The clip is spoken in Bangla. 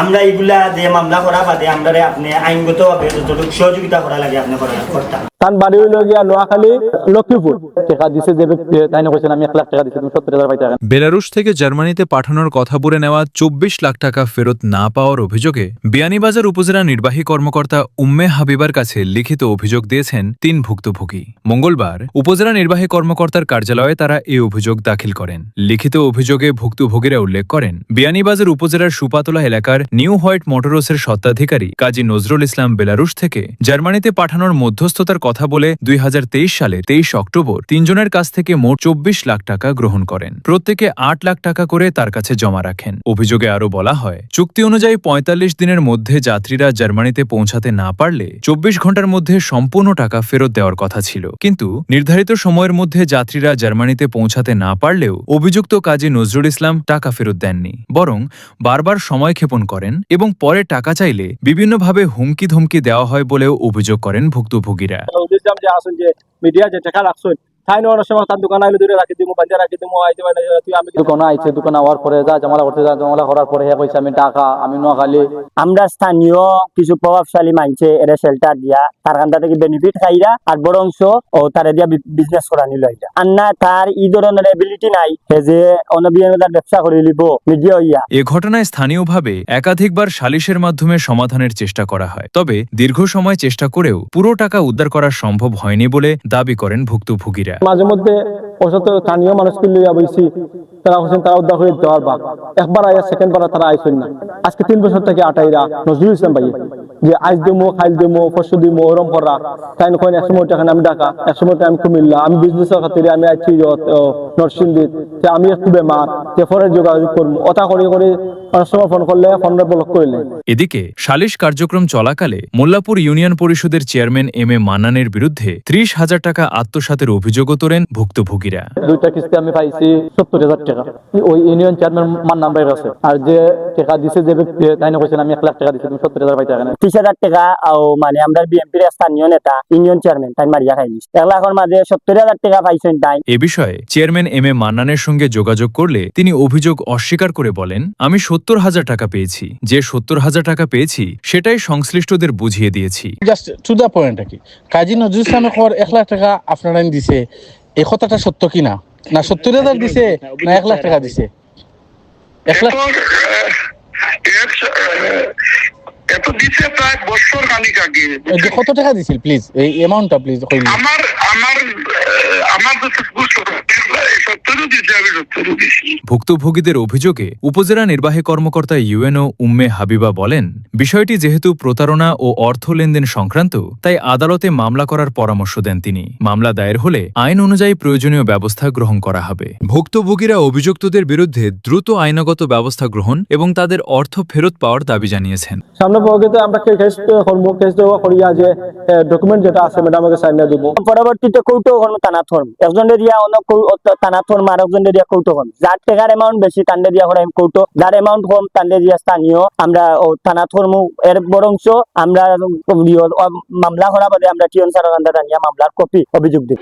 আমরা এইগুলা দিয়ে মামলা করা বাদে আমরা আপনি আইনগতভাবে যতটুকু সহযোগিতা করা লাগে আপনি করতাম। তার বাড়ি হইল গিয়া নোয়াখালী লক্ষ্মীপুর। টাকা দিছে যে ব্যক্তি তাই না কইছেন আমি 1 লাখ টাকা দিছি, তুমি 70,000 পাইতে। বেলারুশ থেকে জার্মানিতে পাঠানোর কথা বলে নেওয়া 24 লাখ টাকা ফেরত না পাওয়ার অভিযোগে বিয়ানীবাজার উপজেলা নির্বাহী কর্মকর্তা উম্মে হাবিবার কাছে লিখিত অভিযোগ দিয়েছেন 3 ভুক্তভোগী। মঙ্গলবার উপজেলা নির্বাহী কর্মকর্তার কার্যালয়ে তারা এই অভিযোগ দাখিল করেন। লিখিত অভিযোগে ভুক্তভোগীরা উল্লেখ করেন, বিয়ানীবাজার উপজেলার সুপাতলা এলাকার নিউ হোয়াইট মোটরসের স্বত্বাধিকারী কাজী নজরুল ইসলাম বেলারুশ থেকে জার্মানিতে পাঠানোর মধ্যস্থতার কথা বলে 2023 সালে 23 অক্টোবর 3 জনের কাছ থেকে মোট 24 লাখ টাকা গ্রহণ করেন। প্রত্যেকে 8 লাখ টাকা করে তার কাছে জমা রাখেন। অভিযোগে আরও বলা হয়, চুক্তি অনুযায়ী 45 দিনের মধ্যে যাত্রীরা জার্মানিতে পৌঁছাতে না পারলে 24 ঘন্টার মধ্যে সম্পূর্ণ টাকা ফেরত দেওয়ার কথা ছিল। কিন্তু নির্ধারিত সময়ের মধ্যে যাত্রীরা জার্মানিতে পৌঁছাতে না পারলেও অভিযুক্ত কাজী নজরুল ইসলাম টাকা ফেরত দেননি, বরং বারবার সময়ক্ষেপণ করেন এবং পরে টাকা চাইলে বিভিন্নভাবে হুমকি ধমকি দেওয়া হয় বলেও অভিযোগ করেন ভুক্তভোগীরা। যে আসুন যে মিডিয়া যে টাকা রাখছেন তাই না, অনেক সময় তার দোকান আইলে দূরে রাখি দিব, বাজার রাখি দিব, আইতে পারে তুই আমি দোকানে আইছে, দোকানে আওয়ার পরে যা জমালা করতে যা জমালা করার পরে হ্যাঁ কইছে আমি টাকা আমি নোয়াখালী। আমরা স্থানীয় কিছু প্রভাবশালী মানছে এরা শেল্টার দিয়া তার কান্ডা থেকে বেনিফিট খাইরা আর বড় অংশ ও তারা দিয়া বিজনেস করা নিল এটা আর না তার এই ধরনের এবিলিটি নাই যে অনবিয়ানতার ব্যবসা করে লিব মিডিয়া হইয়া। এ ঘটনায় স্থানীয়ভাবে একাধিকবার সালিশের মাধ্যমে সমাধানের চেষ্টা করা হয়, তবে দীর্ঘ সময় চেষ্টা করেও পুরো টাকা উদ্ধার করা সম্ভব হয়নি বলে দাবি করেন ভুক্তভোগীরা। মাঝে মধ্যে অসত স্থানীয় মানুষকে লইয়া বইছি, তারা হোসেন তারা উদ্ধার করে দিতে পারবা, একবার আয়া সেকেন্ড বার তারা আইসেন না। আজকে 3 বছর থেকে আটাইরা নজরুল ইসলাম ভাই যে আইস দেমো খাইল দেমো পরশু দিমো ওরম করা তাই না, এক সময় টাকা আমি ঢাকা, এক সময় আমি কুমিল্লা, আমি বিজনেসের খাতিরে আমি আইছি নরসিংদীর, আমি একটু বেমার ফোনে যোগাযোগ করবো ওটা করে করে অনেক সময় ফোন করলে ফোনটা ব্লক করলে। এদিকে সালিশ কার্যক্রম চলাকালে মোল্লাপুর ইউনিয়ন পরিষদের চেয়ারম্যান এম এ মান্নানের বিরুদ্ধে 30,000 টাকা আত্মসাতের অভিযোগও তোলেন ভুক্তভোগীরা। 2টা কিস্তি আমি পাইছি 70,000 টাকা ওই ইউনিয়ন চেয়ারম্যান মান্নান ভাইয়ের আছে, আর যে টাকা দিছে যে ব্যক্তি তাই না কইছেন আমি 1 লাখ টাকা দিছি, তুমি 70,000 পাইতে। 30,000 টাকা মানে আমরা বিএনপির স্থানীয় নেতা ইউনিয়ন চেয়ারম্যান তাই মারিয়া খাইনি 1 লাখের মাঝে 70,000 টাকা পাইছেন তাই। এ বিষয়ে চেয়ারম্যান এম এ মান্নানের সঙ্গে যোগাযোগ করলে তিনি অভিযোগ অস্বীকার করে বলেন, আমি 70,000 টাকা পেয়েছি, যে 70,000 টাকা পেয়েছি সেটাই সংশ্লিষ্টদের বুঝিয়ে দিয়েছি। জাস্ট টু দা পয়েন্ট আর কি, কাজী নজরুল ইসলামের 1 লাখ টাকা আপনারা দিছে, এই কথাটা সত্য কিনা, না 70,000 দিছে না 1 লাখ টাকা দিছে? 1 লাখ এত দিছে প্রায় বছর খানিক আগে। কত টাকা দিছিল প্লিজ, এই অ্যামাউন্টটা প্লিজ কইলে। আমার ভুক্তভোগীদের অভিযোগে উপজেলা নির্বাহী কর্মকর্তা ইউএনও উম্মে হাবিবা বলেন, বিষয়টি যেহেতু প্রতারণা ও অর্থ লেনদেন সংক্রান্ত তাই আদালতে মামলা করার পরামর্শ দেন তিনি। মামলা দায়ের হলে আইন অনুযায়ী প্রয়োজনীয় ব্যবস্থা গ্রহণ করা হবে। ভুক্তভোগীরা অভিযুক্তদের বিরুদ্ধে দ্রুত আইনগত ব্যবস্থা গ্রহণ এবং তাদের অর্থ ফেরত পাওয়ার দাবি জানিয়েছেন। সামনে পরবর্তীতে আমরা কেস করবো, কেস দেওয়া করিয়া যে ডকুমেন্ট যেটা আছে ম্যাডামকে সাইন দিব। পরবর্তীতে কৌটো করবো টানা থর্ম একজন এরিয়া অনেক টানা থর্ম আর একজন এরিয়া কৌটো করবো, যার টাকার অ্যামাউন্ট বেশি তান্ডে দিয়া করে কৌটো, যার অ্যামাউন্ট কম তান্ডে দিয়া স্থানীয় আমরা টানা থর্ম এর বরংশ আমরা মামলা করা বাদে আমরা টিএন স্যার মামলার কপি অভিযোগ দিব।